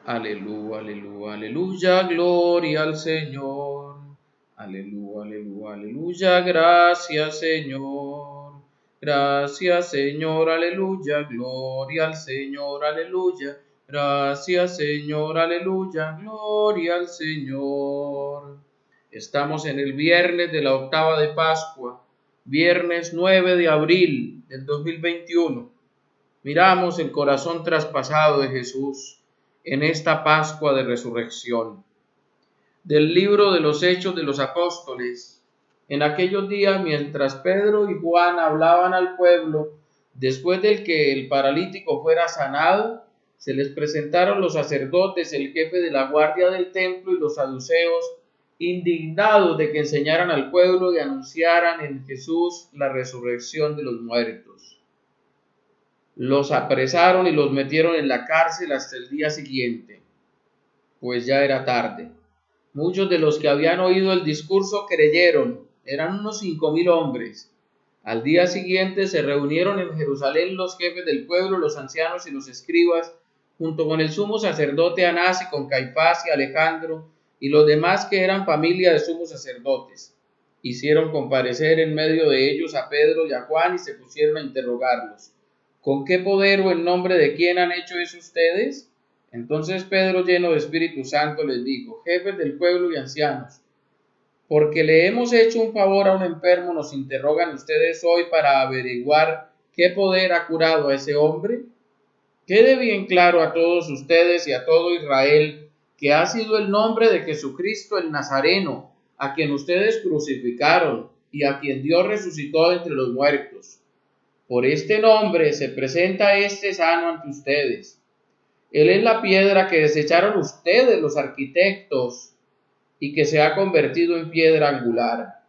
Aleluya, aleluya, aleluya, gloria al Señor. Aleluya, aleluya, aleluya, gracias Señor. Gracias Señor, aleluya, gloria al Señor, aleluya. Gracias Señor, aleluya, gloria al Señor. Estamos en el viernes de la octava de Pascua, viernes 9 de abril del 2021. Miramos el corazón traspasado de Jesús en esta Pascua de Resurrección. Del libro de los Hechos de los Apóstoles. En aquellos días, mientras Pedro y Juan hablaban al pueblo, después de que el paralítico fuera sanado, se les presentaron los sacerdotes, el jefe de la guardia del templo y los saduceos, indignados de que enseñaran al pueblo y anunciaran en Jesús la resurrección de los muertos. Los apresaron y los metieron en la cárcel hasta el día siguiente, pues ya era tarde. Muchos de los que habían oído el discurso creyeron, eran unos 5,000 hombres. Al día siguiente se reunieron en Jerusalén los jefes del pueblo, los ancianos y los escribas, junto con el sumo sacerdote Anás y con Caifás y Alejandro y los demás que eran familia de sumos sacerdotes. Hicieron comparecer en medio de ellos a Pedro y a Juan y se pusieron a interrogarlos. ¿Con qué poder o en nombre de quién han hecho eso ustedes? Entonces Pedro, lleno de Espíritu Santo, les dijo: jefes del pueblo y ancianos, porque le hemos hecho un favor a un enfermo, nos interrogan ustedes hoy para averiguar qué poder ha curado a ese hombre. Quede bien claro a todos ustedes y a todo Israel que ha sido el nombre de Jesucristo el Nazareno, a quien ustedes crucificaron y a quien Dios resucitó entre los muertos. Por este nombre se presenta este sano ante ustedes. Él es la piedra que desecharon ustedes, los arquitectos, y que se ha convertido en piedra angular.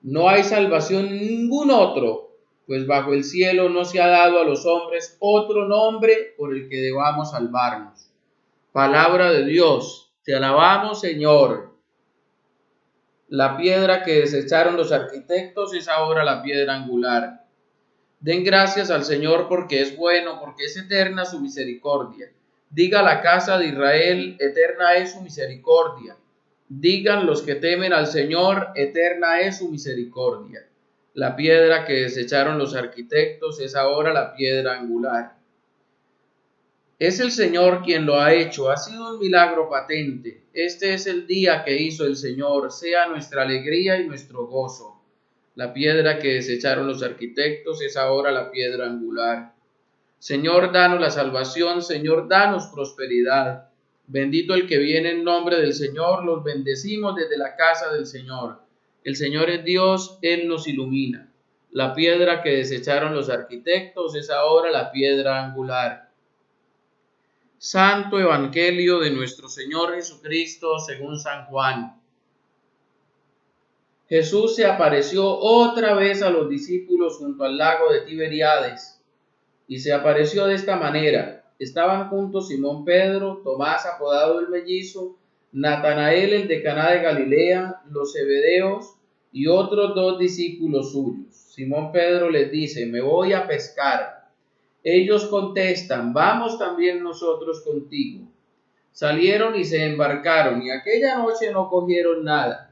No hay salvación en ningún otro, pues bajo el cielo no se ha dado a los hombres otro nombre por el que debamos salvarnos. Palabra de Dios, te alabamos, Señor. La piedra que desecharon los arquitectos es ahora la piedra angular. Den gracias al Señor porque es bueno, porque es eterna su misericordia. Diga la casa de Israel, eterna es su misericordia. Digan los que temen al Señor, eterna es su misericordia. La piedra que desecharon los arquitectos es ahora la piedra angular. Es el Señor quien lo ha hecho, ha sido un milagro patente. Este es el día que hizo el Señor, sea nuestra alegría y nuestro gozo. La piedra que desecharon los arquitectos es ahora la piedra angular. Señor, danos la salvación, Señor, danos prosperidad. Bendito el que viene en nombre del Señor, los bendecimos desde la casa del Señor. El Señor es Dios, Él nos ilumina. La piedra que desecharon los arquitectos es ahora la piedra angular. Santo Evangelio de nuestro Señor Jesucristo según San Juan. Jesús se apareció otra vez a los discípulos junto al lago de Tiberíades, y se apareció de esta manera. Estaban juntos Simón Pedro, Tomás apodado el mellizo, Natanael el de Caná de Galilea, los Zebedeos y otros 2 discípulos suyos. Simón Pedro les dice: me voy a pescar. Ellos contestan: vamos también nosotros contigo. Salieron y se embarcaron, y aquella noche no cogieron nada.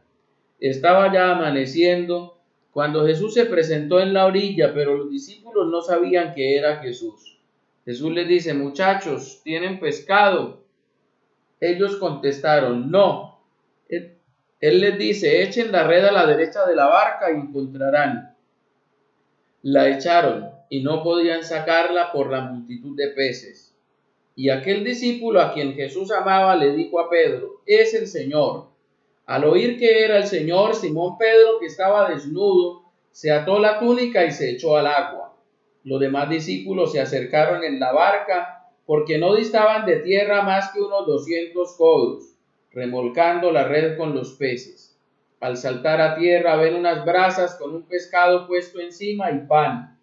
Estaba ya amaneciendo cuando Jesús se presentó en la orilla, pero los discípulos no sabían que era Jesús. Jesús les dice: muchachos, ¿tienen pescado? Ellos contestaron: no. Él les dice: echen la red a la derecha de la barca y encontrarán. La echaron y no podían sacarla por la multitud de peces. Y aquel discípulo a quien Jesús amaba le dijo a Pedro: es el Señor. Al oír que era el Señor, Simón Pedro, que estaba desnudo, se ató la túnica y se echó al agua. Los demás discípulos se acercaron en la barca, porque no distaban de tierra más que unos 200 codos, remolcando la red con los peces. Al saltar a tierra ven unas brasas con un pescado puesto encima y pan.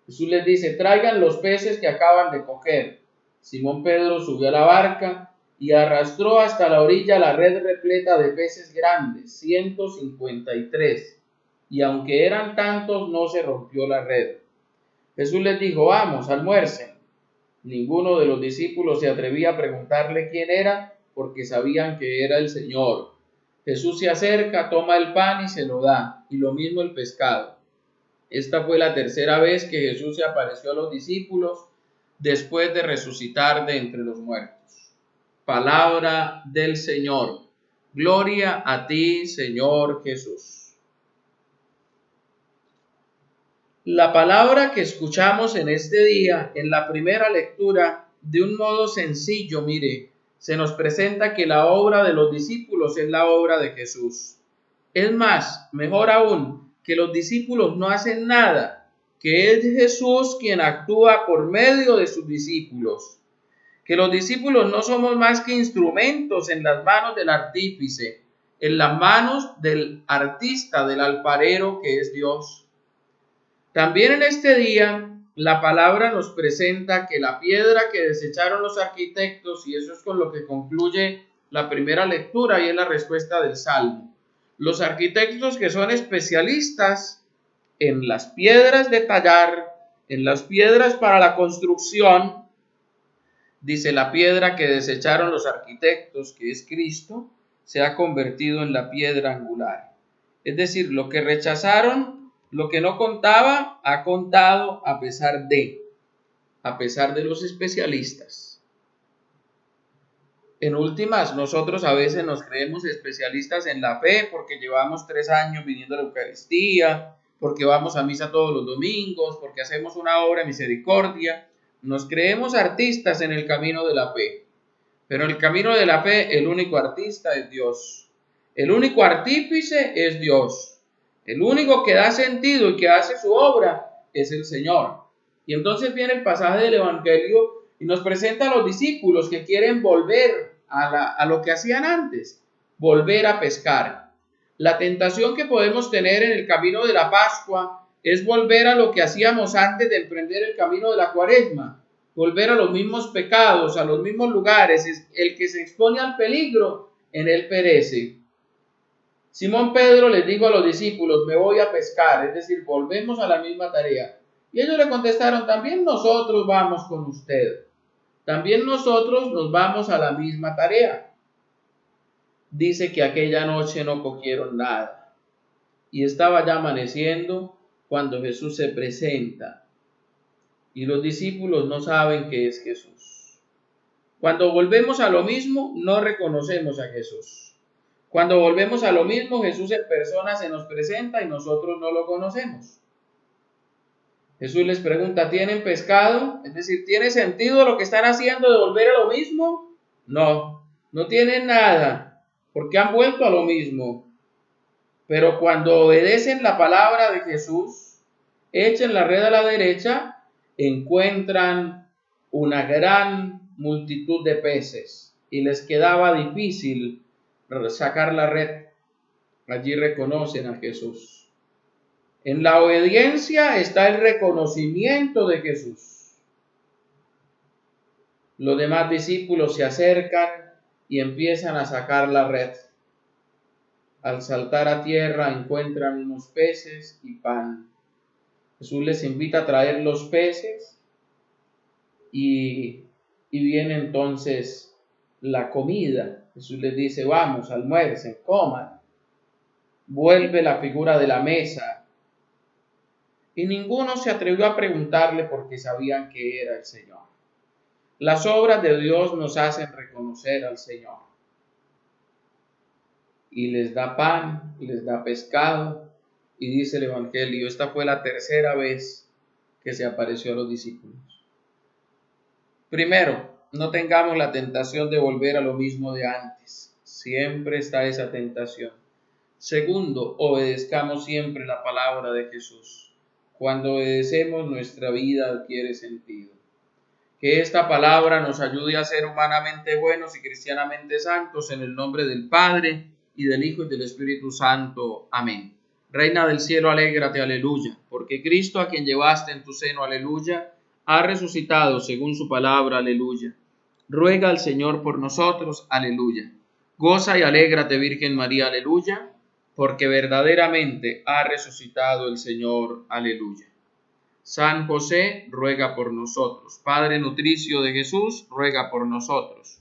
Jesús les dice: traigan los peces que acaban de coger. Simón Pedro subió a la barca y arrastró hasta la orilla la red repleta de peces grandes, 153, y aunque eran tantos, no se rompió la red. Jesús les dijo: vamos, almuercen. Ninguno de los discípulos se atrevía a preguntarle quién era, porque sabían que era el Señor. Jesús se acerca, toma el pan y se lo da, y lo mismo el pescado. Esta fue la tercera vez que Jesús se apareció a los discípulos después de resucitar de entre los muertos. Palabra del Señor. Gloria a ti, Señor Jesús. La palabra que escuchamos en este día, en la primera lectura, de un modo sencillo, mire, se nos presenta que la obra de los discípulos es la obra de Jesús. Es más, mejor aún, que los discípulos no hacen nada, que es Jesús quien actúa por medio de sus discípulos. Que los discípulos no somos más que instrumentos en las manos del artífice, en las manos del artista, del alfarero que es Dios. También en este día, la palabra nos presenta que la piedra que desecharon los arquitectos, y eso es con lo que concluye la primera lectura y es la respuesta del Salmo. Los arquitectos que son especialistas en las piedras de tallar, en las piedras para la construcción, dice la piedra que desecharon los arquitectos, que es Cristo, se ha convertido en la piedra angular. Es decir, lo que rechazaron, lo que no contaba, ha contado a pesar de los especialistas. En últimas, nosotros a veces nos creemos especialistas en la fe porque llevamos 3 años viniendo a la Eucaristía, porque vamos a misa todos los domingos, porque hacemos una obra de misericordia. Nos creemos artistas en el camino de la fe. Pero en el camino de la fe, el único artista es Dios. El único artífice es Dios. El único que da sentido y que hace su obra es el Señor. Y entonces viene el pasaje del Evangelio y nos presenta a los discípulos que quieren volver a lo que hacían antes, volver a pescar. La tentación que podemos tener en el camino de la Pascua es volver a lo que hacíamos antes de emprender el camino de la Cuaresma, volver a los mismos pecados, a los mismos lugares. El que se expone al peligro, en él perece. Simón Pedro les dijo a los discípulos, me voy a pescar, es decir, volvemos a la misma tarea. Y ellos le contestaron, también nosotros vamos con usted. También nosotros nos vamos a la misma tarea. Dice que aquella noche no cogieron nada. Y estaba ya amaneciendo cuando Jesús se presenta. Y los discípulos no saben que es Jesús. Cuando volvemos a lo mismo, no reconocemos a Jesús. Cuando volvemos a lo mismo, Jesús en persona se nos presenta y nosotros no lo conocemos. Jesús les pregunta, ¿tienen pescado? Es decir, ¿tiene sentido lo que están haciendo de volver a lo mismo? No, no tienen nada, porque han vuelto a lo mismo. Pero cuando obedecen la palabra de Jesús, echen la red a la derecha, encuentran una gran multitud de peces y les quedaba difícil sacar la red. Allí reconocen a Jesús. En la obediencia está el reconocimiento de Jesús. Los demás discípulos se acercan y empiezan a sacar la red. Al saltar a tierra encuentran unos peces y pan. Jesús les invita a traer los peces y viene entonces la comida. Jesús les dice, vamos, almuercen, coman. Vuelve la figura de la mesa. Y ninguno se atrevió a preguntarle porque sabían que era el Señor. Las obras de Dios nos hacen reconocer al Señor. Y les da pan, y les da pescado. Y dice el Evangelio, esta fue la tercera vez que se apareció a los discípulos. Primero, no tengamos la tentación de volver a lo mismo de antes. Siempre está esa tentación. Segundo, obedezcamos siempre la palabra de Jesús. Cuando obedecemos, nuestra vida adquiere sentido. Que esta palabra nos ayude a ser humanamente buenos y cristianamente santos, en el nombre del Padre, y del Hijo, y del Espíritu Santo. Amén. Reina del cielo, alégrate, aleluya, porque Cristo, a quien llevaste en tu seno, aleluya, ha resucitado según su palabra, aleluya. Ruega al Señor por nosotros, aleluya. Goza y alégrate, Virgen María, aleluya, porque verdaderamente ha resucitado el Señor, aleluya. San José, ruega por nosotros. Padre nutricio de Jesús, ruega por nosotros.